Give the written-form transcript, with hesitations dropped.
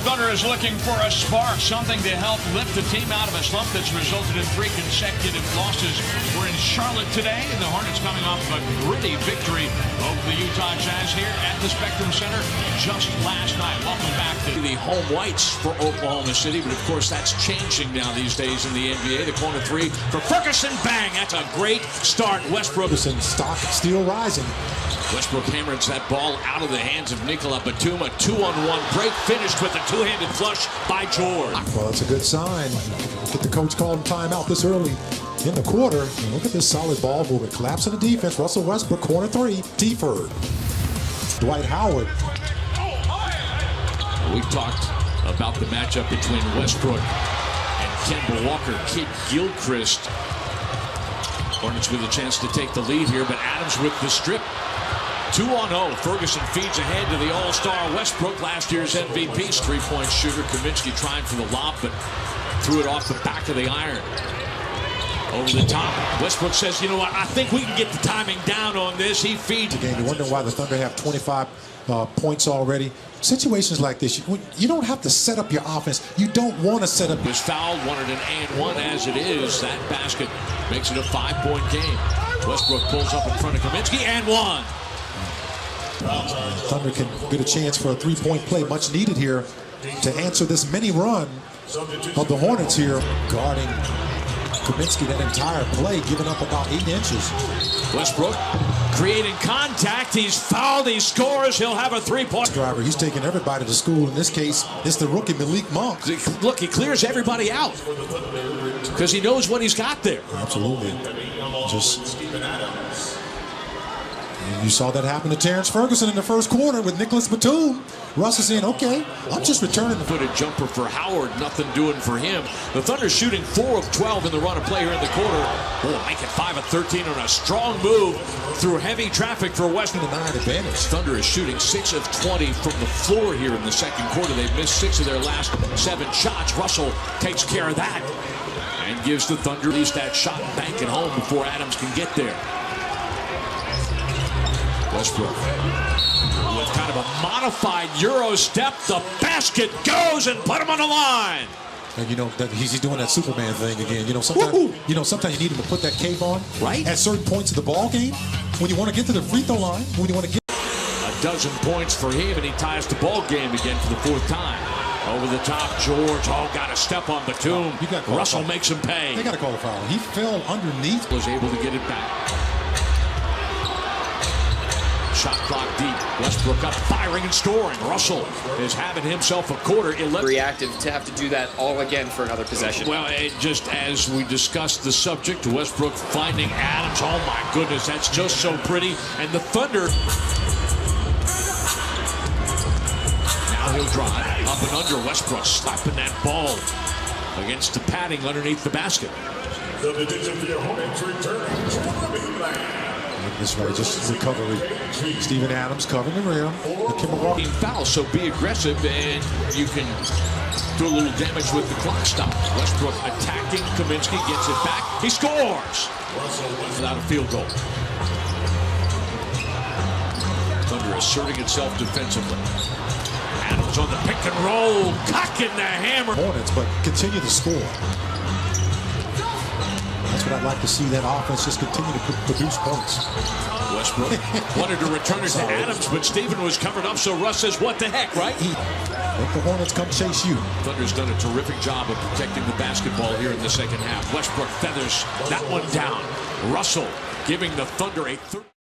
Thunder is looking for a spark, something to help lift the team out of a slump that's resulted in 3 consecutive losses. We're in Charlotte today, and the Hornets coming off of a gritty victory over the Utah Jazz here at the Spectrum Center just last night. Welcome back to the home whites for Oklahoma City, but of course that's changing now these days in the NBA. The corner three for Ferguson, bang! That's a great start. Westbrook. Stock still rising. Westbrook hammers that ball out of the hands of Nicola Batum. A 2-on-1 break finished with a two-handed flush by George. Well, that's a good sign. Get the coach calling timeout this early in the quarter. And look at this solid ball movement. Collapse of the defense. Russell Westbrook, corner three. T-Ford. Dwight Howard. We've talked about the matchup between Westbrook and Kemba Walker. Kid Gilchrist. Hornets with a chance to take the lead here, but Adams with the strip. 2-0. Ferguson feeds ahead to the All-Star Westbrook, last year's MVP. Three-point shooter. Kaminsky trying for the lob, but threw it off the back of the iron. Over the top. Westbrook says, you know what, I think we can get the timing down on this. He feeds. Again, you wonder why the Thunder have 25 points already. Situations like this, you don't have to set up your offense. You don't want to set up. Was fouled, wanted an and one as it is. That basket makes it a 5-point game. Westbrook pulls up in front of Kaminsky and one. Thunder can get a chance for a three-point play, much needed here to answer this mini run of the Hornets here. Guarding Kaminsky that entire play, giving up about 8 inches. Westbrook creating contact. He's fouled. He scores. He'll have a three-point. Driver. He's taking everybody to school. In this case, it's the rookie Malik Monk. Look, he clears everybody out because he knows what he's got there. Absolutely. Just. You saw that happen to Terrence Ferguson in the first quarter with Nicholas Batum. Russ is saying, okay, I'm just returning the footed jumper for Howard. Nothing doing for him. The Thunder shooting 4 of 12 in the run of play here in the quarter. Oh, make it 5 of 13 on a strong move through heavy traffic for West. 9 advantage. Thunder is shooting 6 of 20 from the floor here in the second quarter. They've missed 6 of their last 7 shots. Russell takes care of that and gives the Thunder at least that shot and bank it home before Adams can get there. Westbrook with kind of a modified Euro step. The basket goes and put him on the line. And you know that he's doing that Superman thing again. Sometimes you need him to put that cape on right at certain points of the ball game when you want to get to the free throw line. When you want to get a dozen points for him, and he ties the ball game again for the 4th time. Over the top, George. Oh, got a step on Batum. Russell makes him pay. They got to call a foul. He fell underneath. Was able to get it back. Shot clock deep. Westbrook up, firing and scoring. Russell is having himself a quarter. Reactive to have to do that all again for another possession. Well, just as we discussed the subject, Westbrook finding Adams. Oh my goodness, that's just so pretty. And the Thunder. Now he'll drive up and under. Westbrook slapping that ball against the padding underneath the basket. This way, just recovery. Steven Adams covering the rim. The foul, so be aggressive, and you can do a little damage with the clock stop. Westbrook attacking Kaminsky, gets it back. He scores without a field goal. Thunder asserting itself defensively. Adams on the pick and roll, cocking the hammer. Hornets, but continue to score. That's what I'd like to see, that offense just continue to produce points. Westbrook wanted to return it to Adams, but Steven was covered up, so Russ says, what the heck, right? Let the Hornets come chase you. Thunder's done a terrific job of protecting the basketball here in the second half. Westbrook feathers that one down. Russell giving the Thunder a